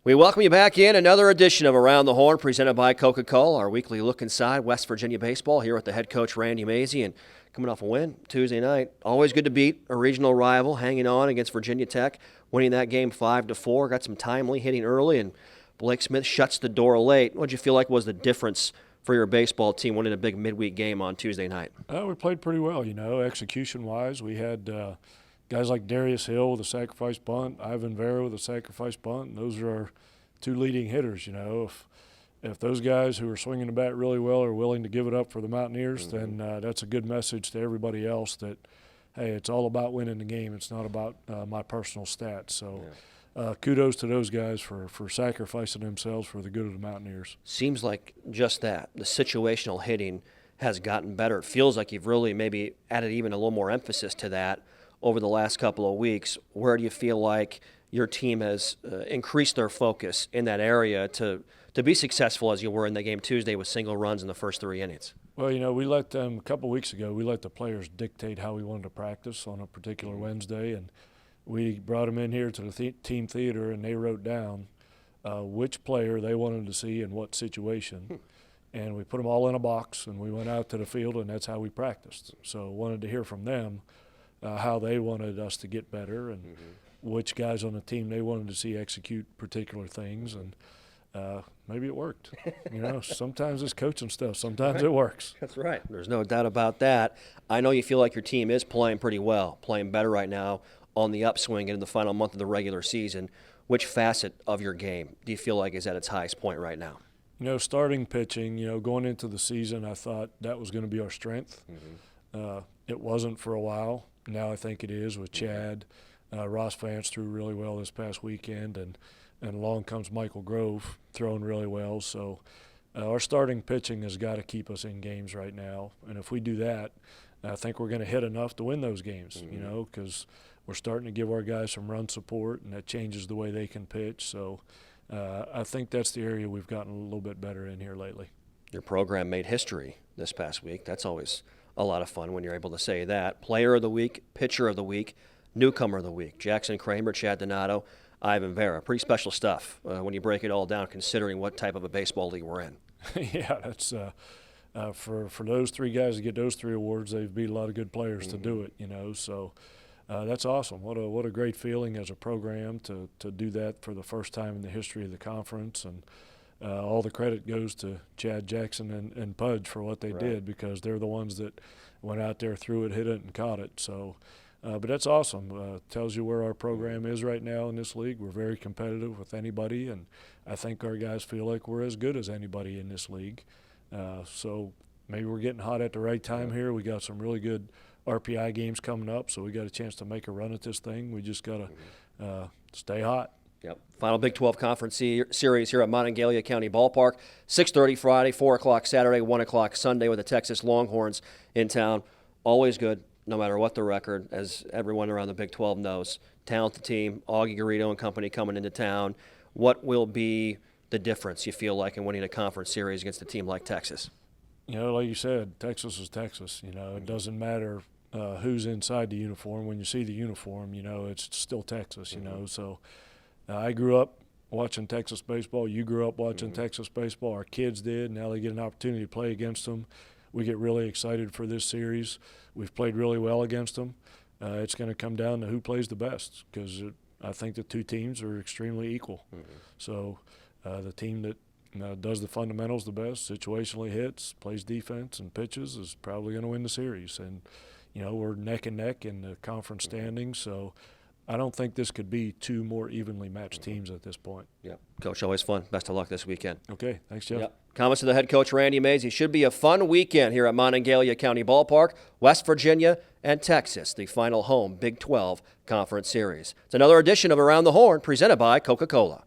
We welcome you back in another edition of Around the Horn presented by Coca-Cola, our weekly look inside West Virginia baseball here with the head coach Randy Mazey. And coming off a win Tuesday night, always good to beat a regional rival, hanging on against Virginia Tech, winning that game 5-4. Got some timely hitting early, and Blake Smith shuts the door late. What did you feel like was the difference for your baseball team winning a big midweek game on Tuesday night? We played pretty well, execution-wise. We had guys like Darius Hill with a sacrifice bunt, Ivan Vera with a sacrifice bunt, and those are our two leading hitters. If those guys who are swinging the bat really well are willing to give it up for the Mountaineers, then that's a good message to everybody else that, hey, it's all about winning the game. It's not about my personal stats. So kudos to those guys for sacrificing themselves for the good of the Mountaineers. Seems like just that. The situational hitting has gotten better. It feels like you've really maybe added even a little more emphasis to that over the last couple of weeks. Where do you feel like your team has increased their focus in that area to be successful as you were in the game Tuesday with single runs in the first 3 innings? Well, we let them, a couple of weeks ago, we let the players dictate how we wanted to practice on a particular Wednesday, and we brought them in here to the team theater, and they wrote down which player they wanted to see in what situation. And we put them all in a box, and we went out to the field, and that's how we practiced. So wanted to hear from them how they wanted us to get better and which guys on the team they wanted to see execute particular things. And maybe it worked. Sometimes it's coaching stuff. Sometimes it works. That's right. There's no doubt about that. I know you feel like your team is playing pretty well, playing better right now on the upswing in the final month of the regular season. Which facet of your game do you feel like is at its highest point right now? Starting pitching, going into the season, I thought that was going to be our strength. It wasn't for a while. Now I think it is with Chad. Ross Vance threw really well this past weekend, and along comes Michael Grove throwing really well. So our starting pitching has got to keep us in games right now. And if we do that, I think we're going to hit enough to win those games, because we're starting to give our guys some run support, and that changes the way they can pitch. So I think that's the area we've gotten a little bit better in here lately. Your program made history this past week. That's always a lot of fun when you're able to say that. Player of the week, pitcher of the week, newcomer of the week, Jackson Kramer, Chad Donato, Ivan Vera. Pretty special stuff when you break it all down, considering what type of a baseball league we're in. Yeah, that's for those three guys to get those three awards, they've beat a lot of good players to do it, So that's awesome. What a great feeling as a program to do that for the first time in the history of the conference. And all the credit goes to Chad, Jackson, and Pudge for what they did, because they're the ones that went out there, threw it, hit it, and caught it. So, but that's awesome. Tells you where our program is right now in this league. We're very competitive with anybody, and I think our guys feel like we're as good as anybody in this league. So maybe we're getting hot at the right time here. We got some really good RPI games coming up, so we got a chance to make a run at this thing. We just got to stay hot. Yep. Final Big 12 Conference series here at Monongalia County Ballpark. 6:30 Friday, 4 o'clock Saturday, 1 o'clock Sunday with the Texas Longhorns in town. Always good, no matter what the record, as everyone around the Big 12 knows. Talented team, Augie Garrido and company coming into town. What will be the difference, you feel like, in winning a conference series against a team like Texas? Like you said, Texas is Texas. It doesn't matter who's inside the uniform. When you see the uniform, it's still Texas, So I grew up watching Texas baseball. You grew up watching Texas baseball. Our kids did. Now they get an opportunity to play against them. We get really excited for this series. We've played really well against them. It's going to come down to who plays the best, because I think the two teams are extremely equal. So the team that does the fundamentals the best, situationally hits, plays defense, and pitches is probably going to win the series. And, we're neck and neck in the conference standings, so I don't think this could be two more evenly matched teams at this point. Yep. Coach, always fun. Best of luck this weekend. Okay. Thanks, Jeff. Yep. Comments to the head coach, Randy Mazey. Should be a fun weekend here at Monongalia County Ballpark, West Virginia and Texas, the final home Big 12 Conference Series. It's another edition of Around the Horn presented by Coca-Cola.